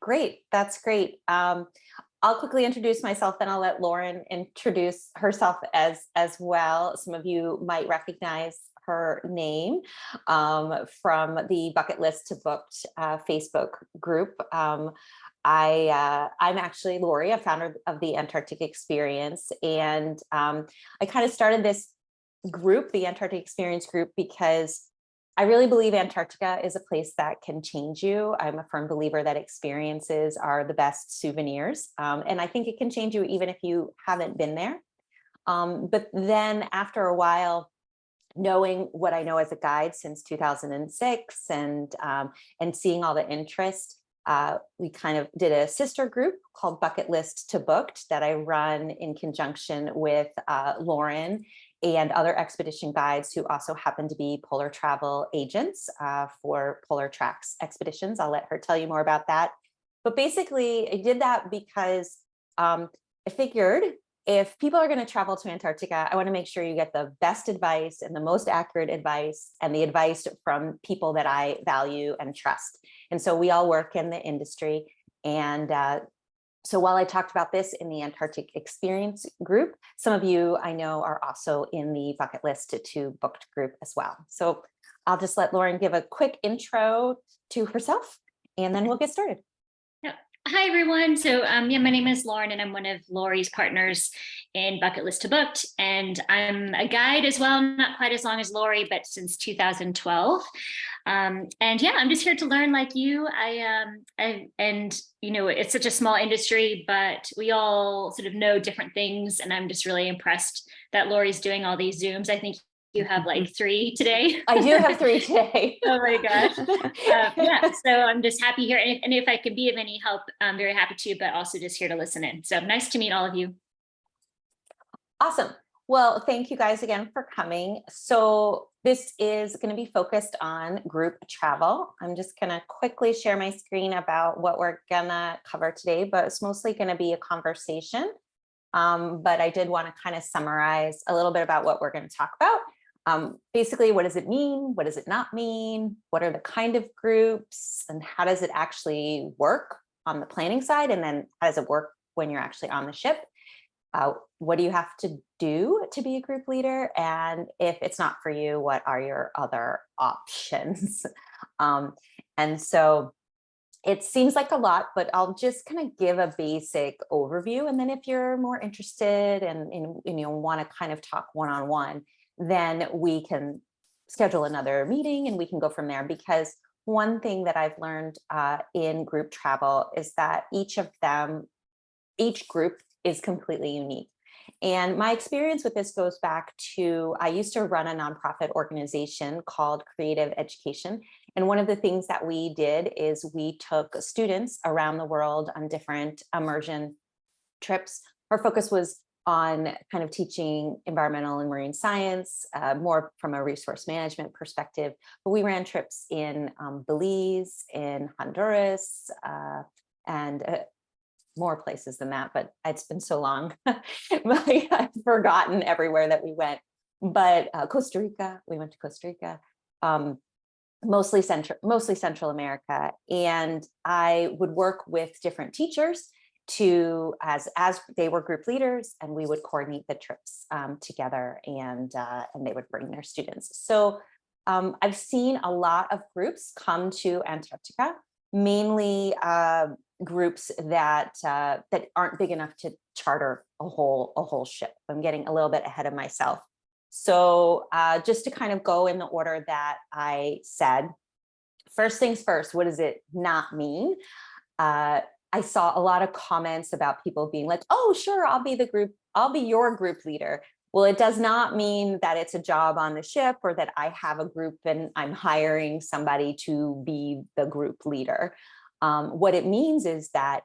Great. That's great. I'll quickly introduce myself, then I'll let Lauren introduce herself as well. Some of you might recognize her name from the Bucket List to Booked Facebook group. I'm actually Lori, a founder of the Antarctic Experience, and I kind of started this group, the Antarctic Experience group, because I really believe Antarctica is a place that can change you. I'm a firm believer that experiences are the best souvenirs, and I think it can change you even if you haven't been there. But then after a while, knowing what I know as a guide since 2006 and seeing all the interest, we kind of did a sister group called Bucket List to Booked that I run in conjunction with Lauren and other expedition guides who also happen to be polar travel agents for Polar Tracks expeditions. I'll let her tell you more about that. But basically, I did that because I figured if people are going to travel to Antarctica, I want to make sure you get the best advice and the most accurate advice and the advice from people that I value and trust. And so we all work in the industry. And so while I talked about this in the Antarctic Experience group, some of you I know are also in the Bucket List to Booked group as well. So I'll just let Lauren give a quick intro to herself, and then we'll get started. Yeah. Hi, everyone. So yeah, my name is Lauren, and I'm one of Lori's partners in Bucket List to Booked. And I'm a guide as well, not quite as long as Lori, but since 2012. And yeah, I'm just here to learn like you. And you know, it's such a small industry, but we all sort of know different things. And I'm just really impressed that Lori's doing all these Zooms. I think you have like 3 today. I do have 3 today. Oh my gosh. Yeah, so I'm just happy here. And if I could be of any help, I'm very happy to, but also just here to listen in. So nice to meet all of you. Awesome. Well, thank you guys again for coming. So this is going to be focused on group travel. I'm just going to quickly share my screen about what we're going to cover today, but it's mostly going to be a conversation. But I did want to kind of summarize a little bit about what we're going to talk about. Basically, what does it mean? What does it not mean? What are the kind of groups? And how does it actually work on the planning side? And then how does it work when you're actually on the ship? What do you have to do to be a group leader? And if it's not for you, what are your other options? And so it seems like a lot, but I'll just kind of give a basic overview. And then if you're more interested and want to kind of talk one-on-one, then we can schedule another meeting and we can go from there. Because one thing that I've learned in group travel is that each group is completely unique. And my experience with this goes back to, I used to run a nonprofit organization called Creative Education. And one of the things that we did is we took students around the world on different immersion trips. Our focus was on kind of teaching environmental and marine science, more from a resource management perspective. But we ran trips in Belize, in Honduras, and more places than that, but it's been so long. I've forgotten everywhere that we went. But Costa Rica, we went to Costa Rica, mostly Central America. And I would work with different teachers as they were group leaders, and we would coordinate the trips together, and they would bring their students. So I've seen a lot of groups come to Antarctica, mainly groups that aren't big enough to charter a whole ship. I'm getting a little bit ahead of myself. So just to kind of go in the order that I said, first things first, what does it not mean? I saw a lot of comments about people being like, oh, sure, I'll be your group leader. Well, it does not mean that it's a job on the ship or that I have a group and I'm hiring somebody to be the group leader. What it means is that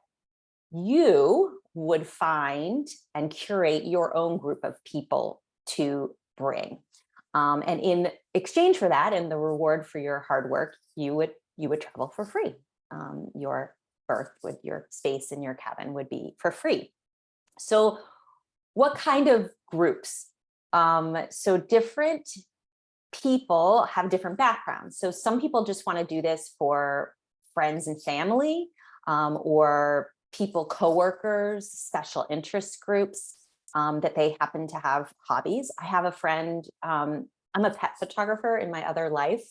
you would find and curate your own group of people to bring. And in exchange for that, and the reward for your hard work, you would travel for free. Your berth with your space in your cabin would be for free. So what kind of groups? So different people have different backgrounds. So some people just want to do this for friends and family. or people, coworkers, special interest groups, that they happen to have hobbies. I have a friend, I'm a pet photographer in my other life.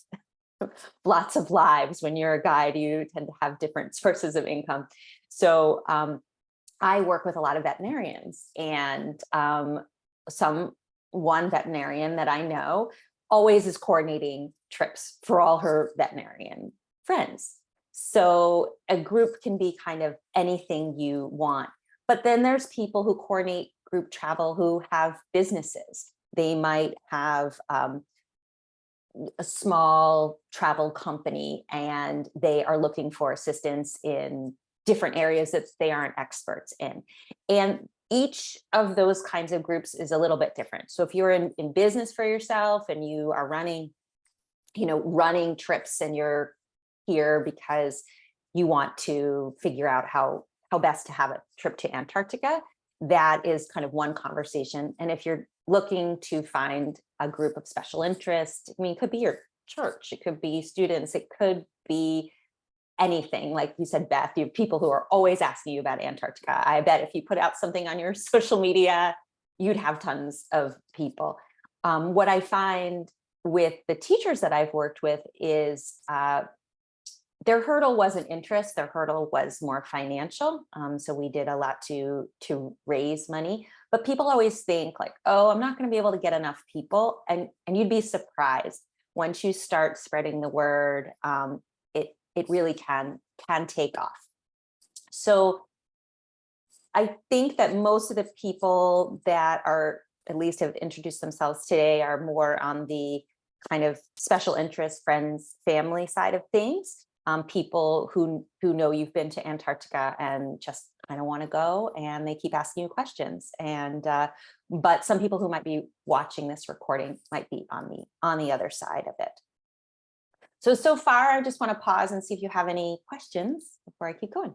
Lots of lives. When you're a guide, you tend to have different sources of income. So I work with a lot of veterinarians, and one veterinarian that I know always is coordinating trips for all her veterinarian friends. So a group can be kind of anything you want. But then there's people who coordinate group travel who have businesses. They might have a small travel company, and they are looking for assistance in different areas that they aren't experts in. And each of those kinds of groups is a little bit different. So if you're in business for yourself and you are running trips, and you're here because you want to figure out how best to have a trip to Antarctica, that is kind of one conversation. And if you're looking to find a group of special interest, I mean, it could be your church, it could be students, it could be anything. Like you said, Beth, you have people who are always asking you about Antarctica. I bet if you put out something on your social media, you'd have tons of people. What I find with the teachers that I've worked with is their hurdle wasn't interest, their hurdle was more financial. So we did a lot to raise money, but people always think like, oh, I'm not going to be able to get enough people. And you'd be surprised once you start spreading the word, it really can take off. So I think that most of the people that are at least have introduced themselves today are more on the kind of special interest, friends, family side of things. People who know you've been to Antarctica and just kind of want to go, and they keep asking you questions. And but some people who might be watching this recording might be on the other side of it. So far, I just want to pause and see if you have any questions before I keep going.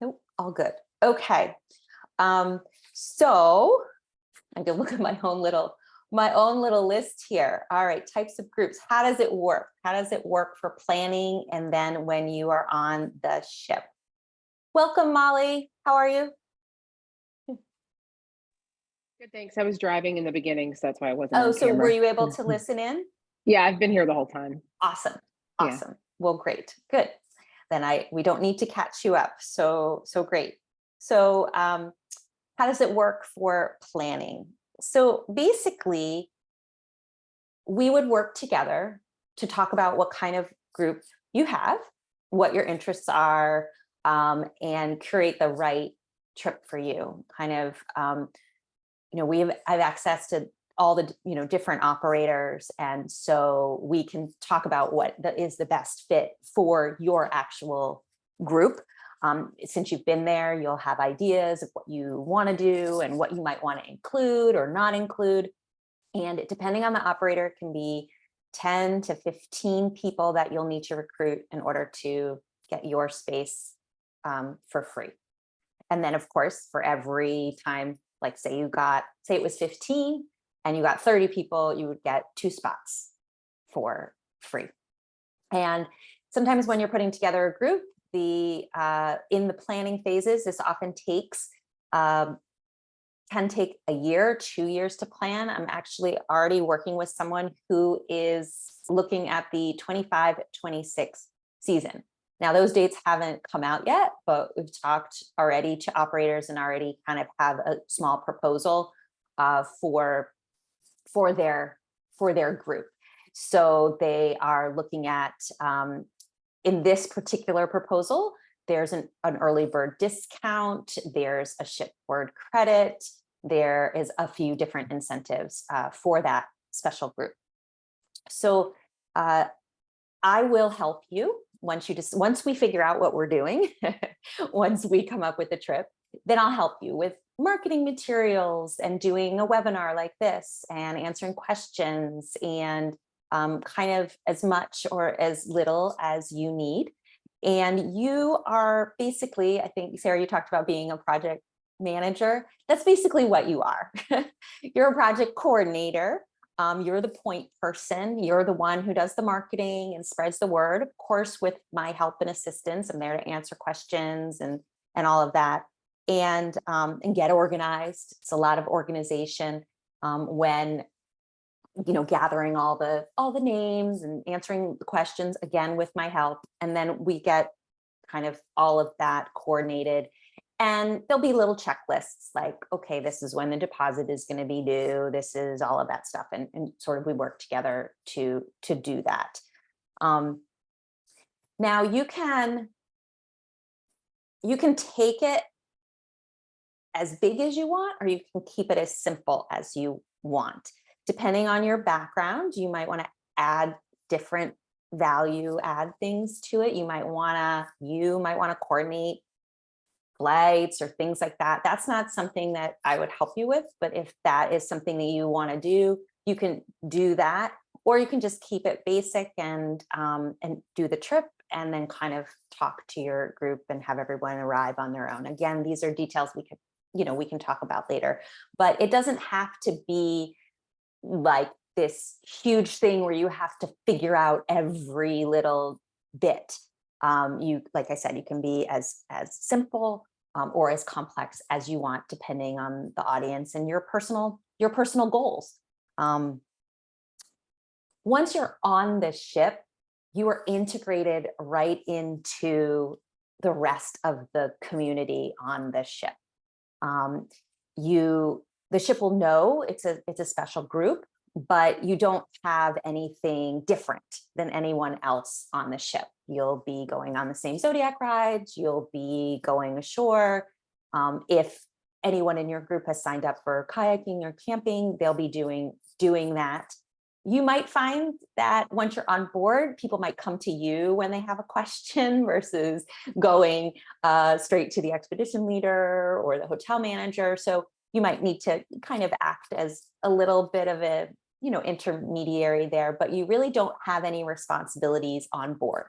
Nope, all good. Okay. So I can look at my own little list here. All right, types of groups. How does it work? How does it work for planning and then when you are on the ship? Welcome, Molly. How are you? Good, thanks. I was driving in the beginning, so that's why I wasn't Oh, on so camera. were you able to listen in? Yeah, I've been here the whole time. Awesome. Yeah. Awesome. Well, great. Good. Then we don't need to catch you up. So great. So how does it work for planning? So basically, we would work together to talk about what kind of group you have, what your interests are, and curate the right trip for you. Kind of, I have access to all the different operators, and so we can talk about what is the best fit for your actual group. Since you've been there, you'll have ideas of what you want to do and what you might want to include or not include. And depending on the operator, it can be 10 to 15 people that you'll need to recruit in order to get your space for free. And then, of course, for every time, like say it was 15 and you got 30 people, you would get 2 spots for free. And sometimes when you're putting together a group, in the planning phases, this often can take a year, 2 years to plan. I'm actually already working with someone who is looking at the 25-26 season. Now, those dates haven't come out yet, but we've talked already to operators and already kind of have a small proposal for their group. So they are looking at, in this particular proposal, there's an early bird discount, there's a shipboard credit, there is a few different incentives for that special group. So I will help you once we figure out what we're doing, once we come up with a trip, then I'll help you with marketing materials and doing a webinar like this and answering questions and kind of as much or as little as you need. And you are basically, I think, Sarah, you talked about being a project manager. That's basically what you are. You're a project coordinator. You're the point person. You're the one who does the marketing and spreads the word. Of course, with my help and assistance, I'm there to answer questions and all of that, and get organized. It's a lot of organization when gathering all the names and answering the questions, again with my help, and then we get kind of all of that coordinated. And there'll be little checklists like, okay, this is when the deposit is going to be due. This is all of that stuff. And sort of we work together to do that. Now you can take it as big as you want, or you can keep it as simple as you want. Depending on your background, you might want to add different value add things to it. You might want to coordinate flights or things like that. That's not something that I would help you with, but if that is something that you want to do, you can do that, or you can just keep it basic and do the trip and then kind of talk to your group and have everyone arrive on their own. Again, these are details we can talk about later, but it doesn't have to be like this huge thing where you have to figure out every little bit. Like I said, you can be as simple or as complex as you want, depending on the audience and your personal goals. Once you're on the ship, you are integrated right into the rest of the community on the ship. The ship will know it's a special group, but you don't have anything different than anyone else on the ship. You'll be going on the same Zodiac rides, you'll be going ashore. If anyone in your group has signed up for kayaking or camping, they'll be doing that. You might find that once you're on board, people might come to you when they have a question versus going straight to the expedition leader or the hotel manager. So you might need to kind of act as a little bit of a intermediary there, but you really don't have any responsibilities on board.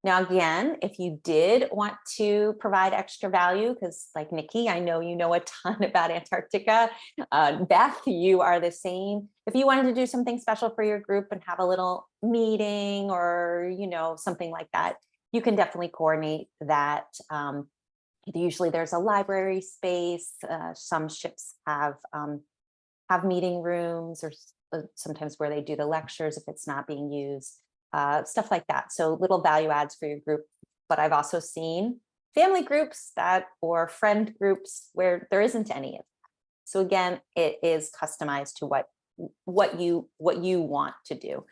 Now, again, if you did want to provide extra value, because like Nikki, I know you know a ton about Antarctica. Beth, you are the same. If you wanted to do something special for your group and have a little meeting or, something like that, you can definitely coordinate that. Usually there's a library space. Some ships have meeting rooms, or sometimes where they do the lectures if it's not being used. Stuff like that. So little value adds for your group. But I've also seen family groups or friend groups where there isn't any of that. So again, it is customized to what you want to do.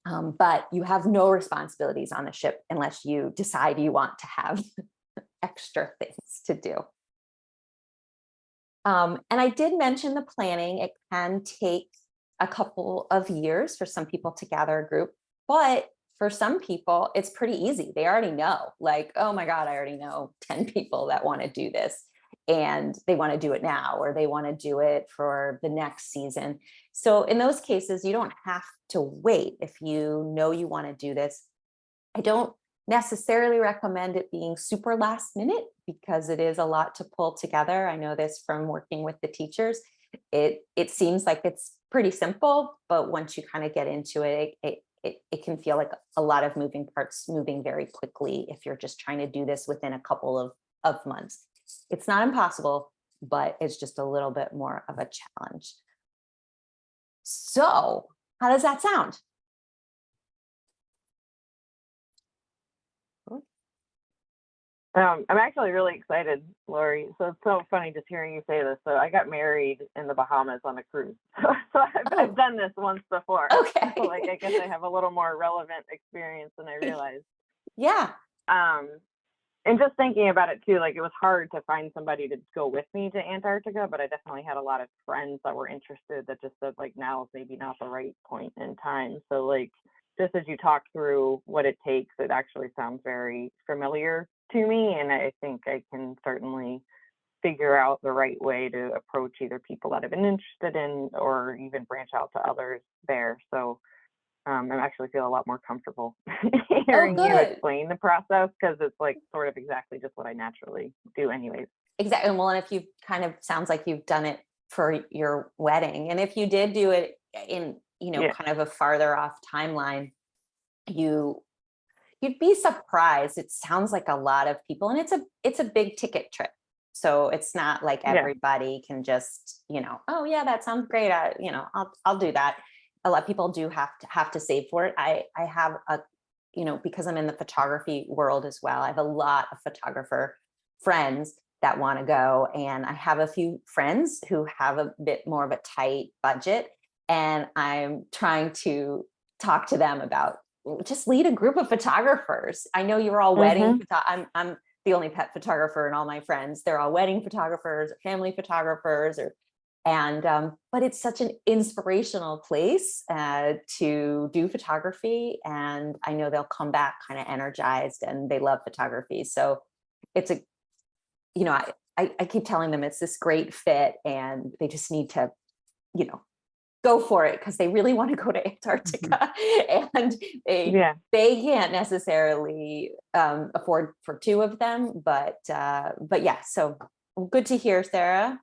But you have no responsibilities on the ship unless you decide you want to have extra things to do. And I did mention the planning. It can take a couple of years for some people to gather a group, but for some people, it's pretty easy. They already know, like, oh my God, I already know 10 people that want to do this and they want to do it now, or they want to do it for the next season. So in those cases, you don't have to wait if you know you want to do this. I don't necessarily recommend it being super last minute because it is a lot to pull together. I know this from working with the teachers. It seems like it's pretty simple, but once you kind of get into it, it can feel like a lot of moving parts moving very quickly if you're just trying to do this within a couple of months. It's not impossible, but it's just a little bit more of a challenge. So how does that sound? I'm actually really excited, Lori. So it's so funny just hearing you say this. So I got married in the Bahamas on a cruise. So I've done this once before. Okay. So I guess I have a little more relevant experience than I realized. Yeah. And just thinking about it too, it was hard to find somebody to go with me to Antarctica, but I definitely had a lot of friends that were interested that just said now is maybe not the right point in time. So just as you talk through what it takes, it actually sounds very familiar to me, and I think I can certainly figure out the right way to approach either people that have been interested in or even branch out to others there. So I actually feel a lot more comfortable hearing you explain the process, because it's sort of exactly just what I naturally do anyways. Exactly. Well, and if you sounds like you've done it for your wedding. And if you did do it in, Yeah. kind of a farther off timeline, you'd be surprised. It sounds like a lot of people, and it's a big ticket trip. So it's not like Yeah. everybody can just, oh yeah, that sounds great. I'll do that. A lot of people do have to save for it. I have because I'm in the photography world as well, I have a lot of photographer friends that want to go. And I have a few friends who have a bit more of a tight budget. And I'm trying to talk to them about just lead a group of photographers. I know you're all wedding. I'm the only pet photographer, and all my friends, they're all wedding photographers, family photographers, but it's such an inspirational place to do photography. And I know they'll come back kind of energized, and they love photography. So it's I keep telling them it's this great fit, and they just need to, go for it, because they really want to go to Antarctica. And they can't necessarily afford for two of them, but yeah, so good to hear, Sarah.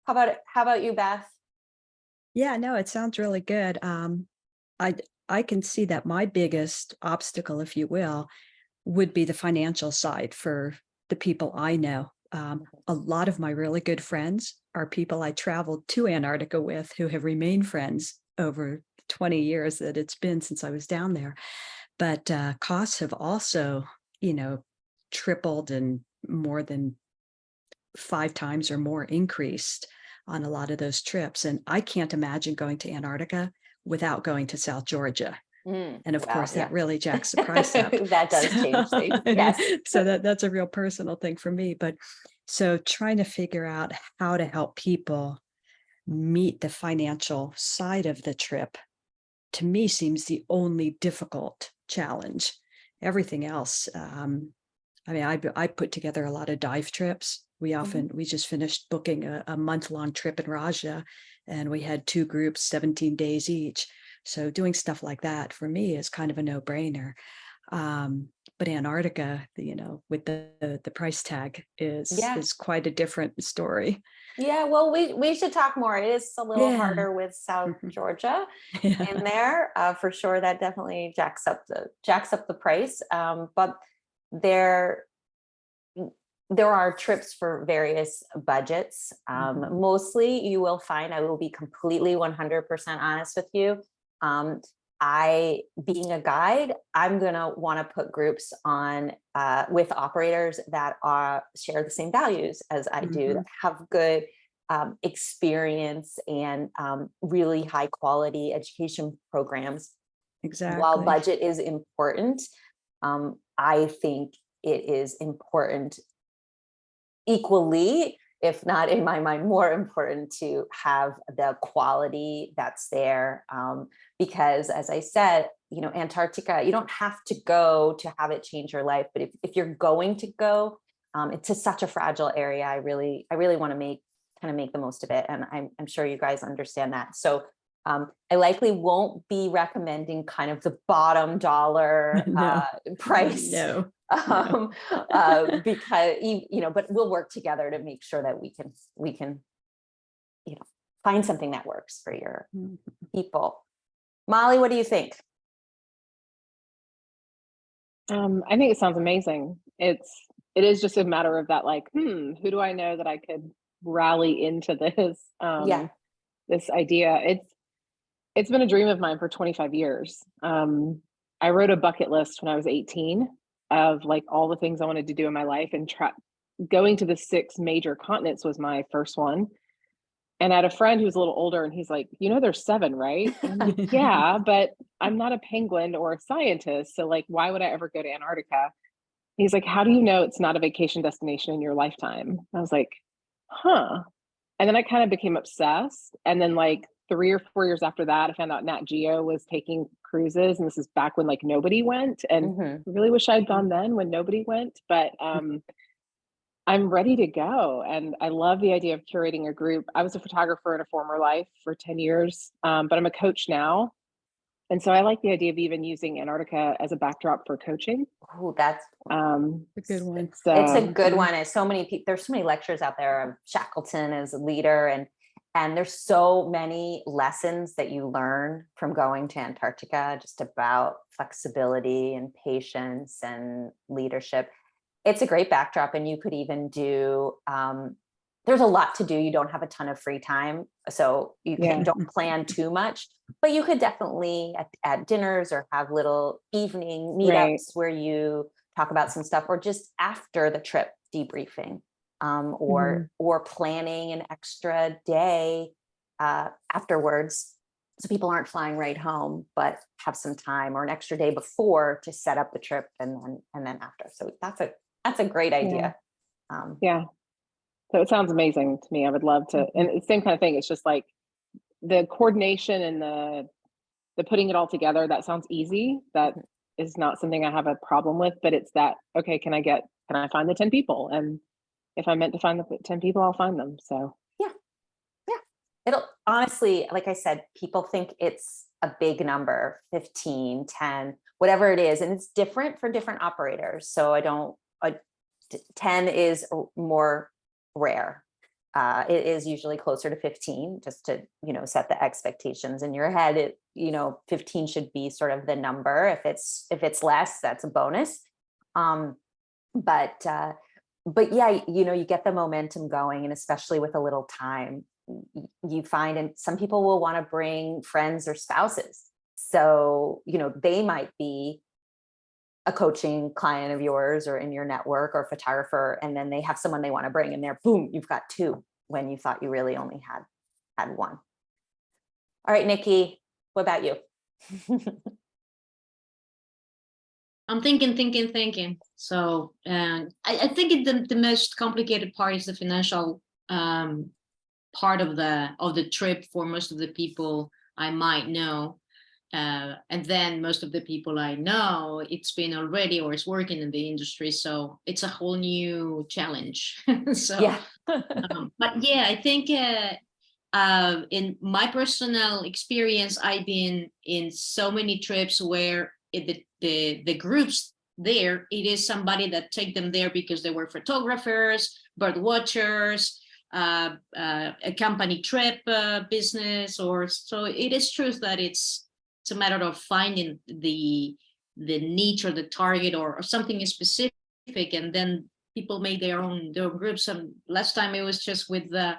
How about you, Beth? Yeah, no, it sounds really good. I can see that my biggest obstacle, if you will, would be the financial side for the people I know. A lot of my really good friends are people I traveled to Antarctica with, who have remained friends over 20 years that it's been since I was down there. But costs have also, tripled and more than 5 times or more increased on a lot of those trips. And I can't imagine going to Antarctica without going to South Georgia. And of course, that really jacks the price up. That does change things. Yes. So that's a real personal thing for me. But so trying to figure out how to help people meet the financial side of the trip, to me, seems the only difficult challenge. Everything else, I put together a lot of dive trips. We just finished booking a month-long trip in Raja, and we had 2 groups, 17 days each. So doing stuff like that for me is kind of a no-brainer. But Antarctica, with the price tag is quite a different story. Yeah, well, we should talk more. It is a little harder with South Georgia in there, for sure. That definitely jacks up the price. But there are trips for various budgets. Mostly, you will find, I will be completely 100% honest with you. Being a guide, I'm gonna want to put groups on with operators that share the same values as I do, that have good experience and really high quality education programs. Exactly. While budget is important, I think it is important equally, if not in my mind more important, to have the quality that's there, because as I said, Antarctica, you don't have to go to have it change your life, but if you're going to go, it's such a fragile area. I really want to make the most of it, and I'm sure you guys understand that. So I likely won't be recommending kind of the bottom dollar price. No. Because but we'll work together to make sure that we can find something that works for your people. Molly, what do you think? I think it sounds amazing. It is just a matter of that, like, who do I know that I could rally into this this idea. It's been a dream of mine for 25 years. I wrote a bucket list when I was 18 of like all the things I wanted to do in my life, and going to the 6 major continents was my first one. And I had a friend who's a little older, and he's like, there's 7, right? And I'm like, yeah, but I'm not a penguin or a scientist. So like, why would I ever go to Antarctica? He's like, how do you know it's not a vacation destination in your lifetime? I was like, huh. And then I kind of became obsessed. And then like 3 or 4 years after that, I found out Nat Geo was taking cruises. And this is back when like nobody went. And I really wish I'd gone then when nobody went. But I'm ready to go. And I love the idea of curating a group. I was a photographer in a former life for 10 years, but I'm a coach now. And so I like the idea of even using Antarctica as a backdrop for coaching. Oh, that's a good one. It's a good one. And so many people, there's so many lectures out there. Shackleton is a leader, And there's so many lessons that you learn from going to Antarctica, just about flexibility and patience and leadership. It's a great backdrop, and you could even do, there's a lot to do. You don't have a ton of free time, so you don't plan too much, but you could definitely at dinners or have little evening meetups where you talk about some stuff, or just after the trip debriefing, or planning an extra day afterwards, so people aren't flying right home, but have some time, or an extra day before to set up the trip, and then after. So that's a great idea. So it sounds amazing to me. I would love to, and it's the same kind of thing. It's just like the coordination and the putting it all together. That sounds easy. That is not something I have a problem with, but it's that, okay, can I find the 10 people? And if I'm meant to find the 10 people, I'll find them. So yeah. It'll honestly, like I said, people think it's a big number, 15, 10, whatever it is. And it's different for different operators. So 10 is more rare. It is usually closer to 15, just to, set the expectations in your head. 15 should be sort of the number. If it's less, that's a bonus. But yeah, you get the momentum going, and especially with a little time, you find, and some people will want to bring friends or spouses. So, they might be a coaching client of yours or in your network, or photographer, and then they have someone they want to bring, and there, boom, you've got 2 when you thought you really only had 1. All right, Nikki, what about you? I'm thinking. So I think the most complicated part is the financial part of the trip for most of the people I might know. And then most of the people I know, it's been already or is working in the industry. So it's a whole new challenge. So, yeah. but yeah, I think in my personal experience, I've been in so many trips where the groups there, it is somebody that take them there because they were photographers, bird watchers, a company trip business, or so it is true that it's a matter of finding the niche or the target or something specific, and then people made their own groups. And last time it was just with the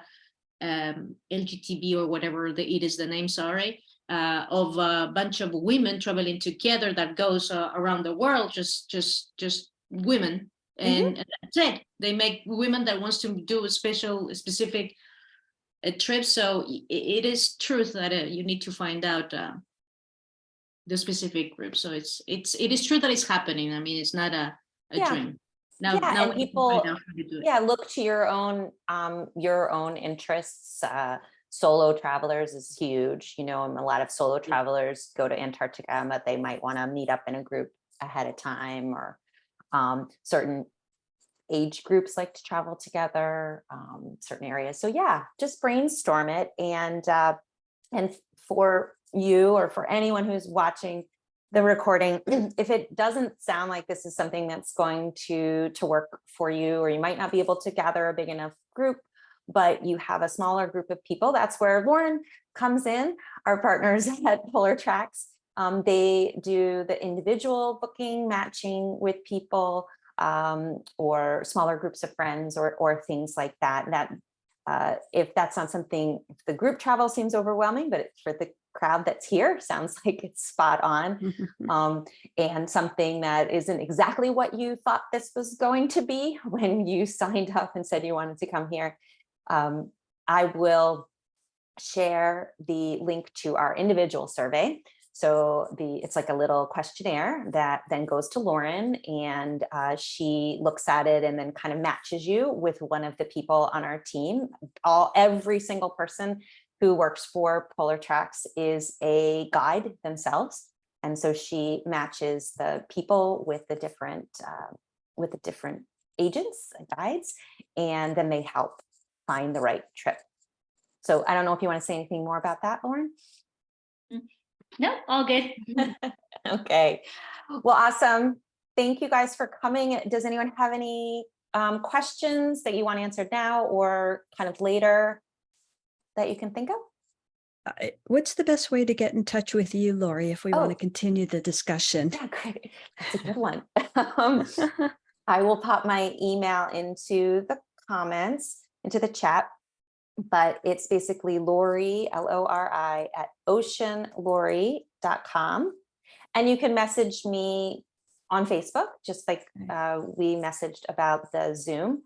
LGTB or whatever it is the name, sorry, of a bunch of women traveling together that goes around the world, just women, and that's it. They make women that wants to do a specific trip. So it is truth that you need to find out the specific group. So it is true that it's happening. I mean, it's not a dream. Now and people look to your own interests. Solo travelers is huge, and a lot of solo travelers go to Antarctica, but they might want to meet up in a group ahead of time, or certain age groups like to travel together, certain areas. So yeah, just brainstorm it. And for you, or for anyone who's watching the recording, if it doesn't sound like this is something that's going to work for you, or you might not be able to gather a big enough group, but you have a smaller group of people, that's where Lauren comes in. Our partners at Polar Tracks, they do the individual booking, matching with people, or smaller groups of friends, or things like that. If that's not something, if the group travel seems overwhelming, but for the crowd that's here, sounds like it's spot on, and something that isn't exactly what you thought this was going to be when you signed up and said you wanted to come here, I will share the link to our individual survey. So it's like a little questionnaire that then goes to Lauren, and she looks at it and then kind of matches you with one of the people on our team. Every single person who works for Polar Tracks is a guide themselves. And so she matches the people with the different agents and guides, and then they help find the right trip. So I don't know if you want to say anything more about that, Lauren? No, all good. Okay. Well, awesome. Thank you guys for coming. Does anyone have any questions that you want answered now or kind of later that you can think of? What's the best way to get in touch with you, Lori, if we want to Oh. continue the discussion? Yeah, great. That's a good one. I will pop my email into the comments, into the chat, but it's basically Lori, Lori, at oceanlori.com. And you can message me on Facebook, just like we messaged about the Zoom,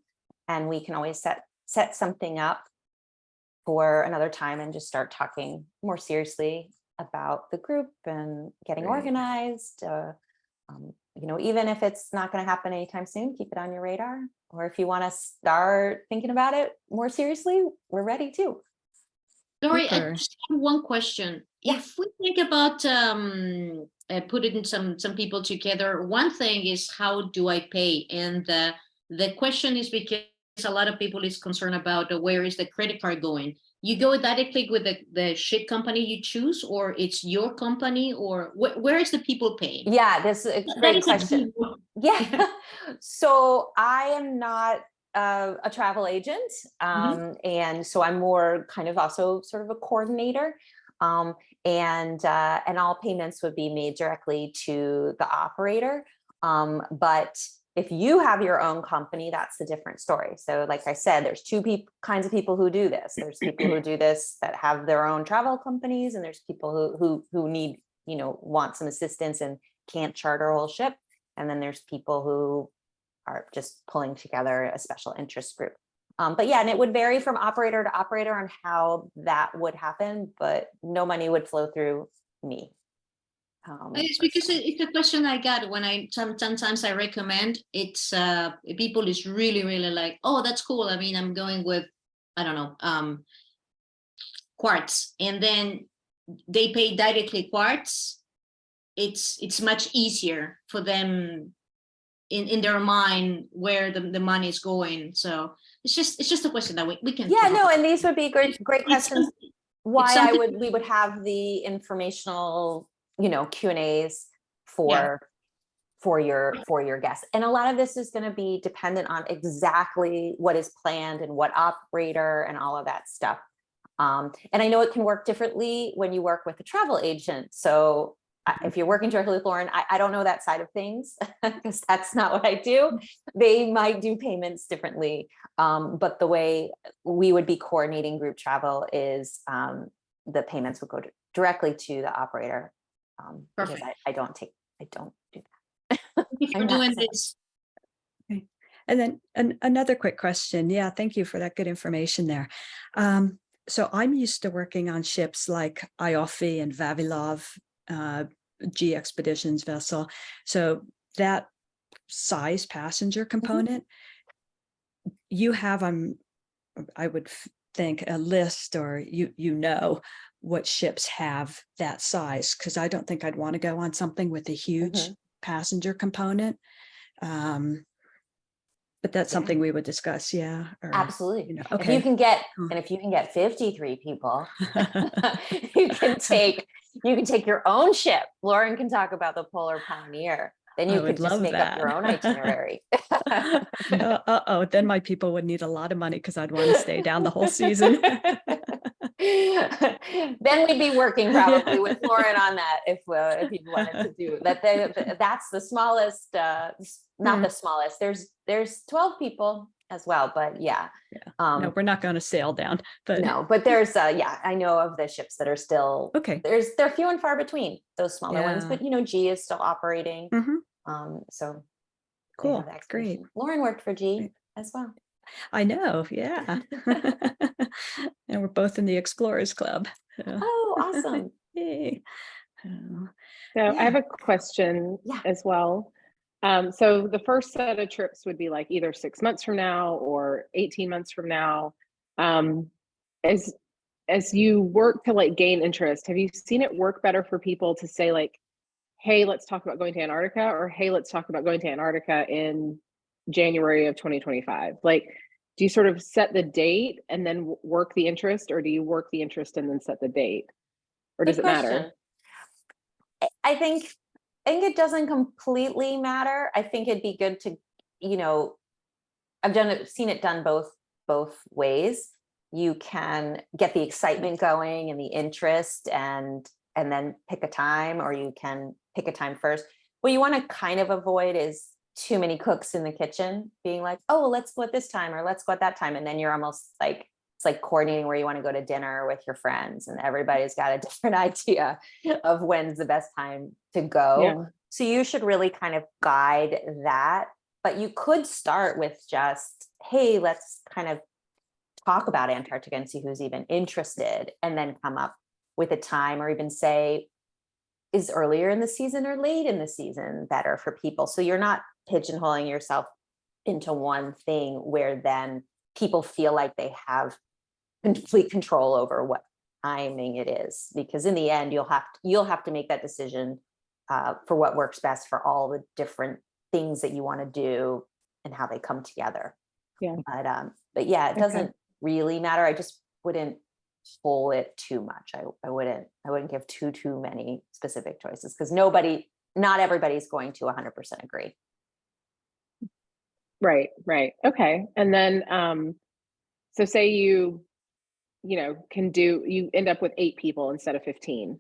and we can always set something up for another time and just start talking more seriously about the group and getting organized. You know, even if it's not going to happen anytime soon, keep it on your radar. Or if you want to start thinking about it more seriously, we're ready too. Lori, I Super. just have one question. Yeah. If we think about putting some people together, one thing is how do I pay? And the question is because a lot of people is concerned about where is the credit card going. You go directly with the ship company you choose, or it's your company, or where is the people paying? Yeah, this is a great question. Yeah. So I am not a travel agent. And so I'm more kind of also sort of a coordinator. And all payments would be made directly to the operator. But if you have your own company, that's a different story. So like I said, there's two kinds of people who do this. There's people who do this that have their own travel companies, and there's people who need, you know, want some assistance and can't charter a whole ship. And then there's people who are just pulling together a special interest group. But yeah, and it would vary from operator to operator on how that would happen, but no money would flow through me. It's because it's a question I got when sometimes I recommend it's people is really like, oh, that's cool. I mean, I'm going with, I don't know, Quartz, and then they pay directly Quartz. It's much easier for them in their mind where the money is going. So it's just a question that we can. Yeah, no, and these would be great questions. Why we would have the informational, you know, Q&As for your guests. And a lot of this is going to be dependent on exactly what is planned and what operator and all of that stuff. And I know it can work differently when you work with a travel agent. So if you're working directly with Lauren, I don't know that side of things because that's not what I do. They might do payments differently. But the way we would be coordinating group travel is the payments would go directly to the operator. Because I don't do that. Thank you for doing this. Okay. And then another quick question. Yeah, thank you for that good information there. So I'm used to working on ships like Ioffi and Vavilov, G Expeditions vessel. So that size passenger component, you have I would think a list, or you know what ships have that size, because I don't think I'd want to go on something with a huge passenger component. But that's something we would discuss. Yeah. Absolutely. You know, okay. If you can get 53 people, you can take your own ship. Lauren can talk about the Polar Pioneer. Then you could just make up your own itinerary. Then my people would need a lot of money because I'd want to stay down the whole season. Then we'd be working probably with Lauren on that if you wanted to do that. That's the smallest, not the smallest. There's 12 people as well, but yeah. No, we're not going to sail down. But no, but there's I know of the ships that are still they're few and far between, those smaller ones, but you know, G is still operating. So cool, great. Lauren worked for G as well. I know, yeah. And we're both in the Explorers Club. So. Oh, awesome. Yay. So I have a question as well. So the first set of trips would be like either 6 months from now or 18 months from now. As you work to like gain interest, have you seen it work better for people to say like, hey, let's talk about going to Antarctica, or hey, let's talk about going to Antarctica in January of 2025? Like, do you sort of set the date and then work the interest, or do you work the interest and then set the date? Or does it matter? I think it doesn't completely matter. I think it'd be good to, you know, I've seen it done both ways. you can get the excitement going and the interest and then pick a time, or you can pick a time first. What you want to kind of avoid is too many cooks in the kitchen being like, oh, well, let's go at this time or let's go at that time. And then you're almost like, it's like coordinating where you want to go to dinner with your friends and everybody's got a different idea of when's the best time to go. Yeah. So you should really kind of guide that, but you could start with just, hey, let's kind of talk about Antarctica and see who's even interested, and then come up with a time, or even say, is earlier in the season or late in the season better for people? So you're not pigeonholing yourself into one thing where then people feel like they have complete control over what timing it is, because in the end you'll have to make that decision for what works best for all the different things that you want to do and how they come together. Yeah. But yeah, it doesn't Okay. really matter. I just wouldn't pull it too much. I wouldn't give too many specific choices, because not everybody's going to 100% agree. Right. Okay. And then, so say you end up with 8 people instead of 15.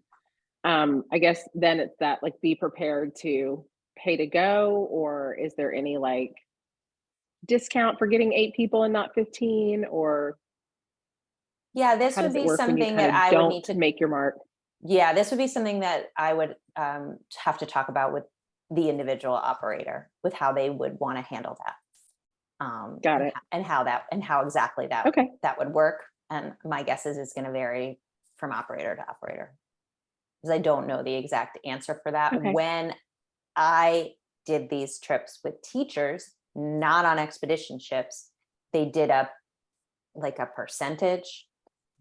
I guess then it's that, like, be prepared to pay to go, or is there any like discount for getting 8 people and not 15, or Yeah, this how would does it be work when you something kind that of I would need don't to make your mark? Yeah, this would be something that I would have to talk about with the individual operator, with how they would want to handle that. Got it. And how exactly Okay. that would work. And my guess is it's going to vary from operator to operator, because I don't know the exact answer for that. Okay. When I did these trips with teachers, not on expedition ships, they did a percentage,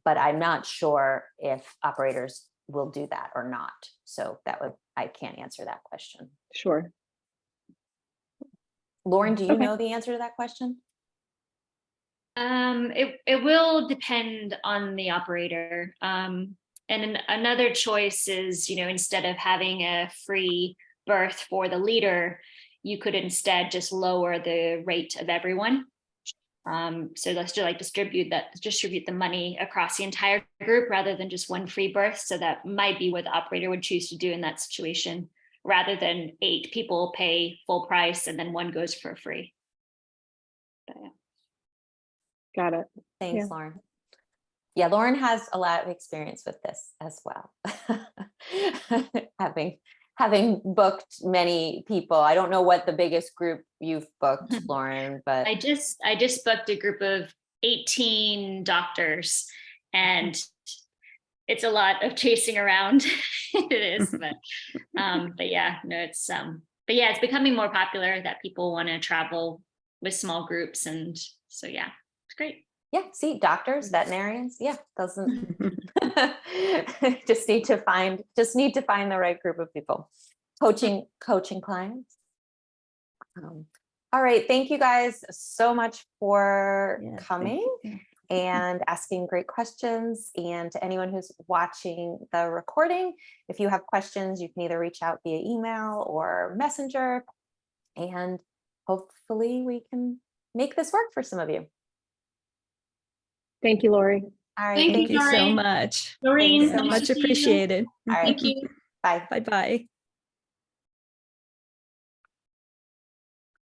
but I'm not sure if operators will do that or not. So I can't answer that question. Sure. Lauren, do you Okay. know the answer to that question? It will depend on the operator. And another choice is, instead of having a free berth for the leader, you could instead just lower the rate of everyone. So let's distribute the money across the entire group rather than just one free berth. So that might be what the operator would choose to do in that situation, rather than 8 people pay full price and then one goes for free. But, yeah. Got it. Thanks, Yeah. Lauren. Yeah, Lauren has a lot of experience with this as well. Having booked many people. I don't know what the biggest group you've booked, Lauren, but I just booked a group of 18 doctors, and it's a lot of chasing around. It is, but yeah, no, it's becoming more popular that people want to travel with small groups, and so yeah, it's great. yeah, see, doctors, veterinarians, yeah, doesn't just need to find the right group of people. Coaching clients. All right, thank you guys so much for Yeah, thank coming you. and asking great questions. And to anyone who's watching the recording, if you have questions, you can either reach out via email or messenger, and hopefully we can make this work for some of you. Thank you, Lori. All right, Thank Thank you so Lauren. much. Noreen, Thanks so nice Much to see you. appreciated. All right, Thank you. bye. Bye-bye.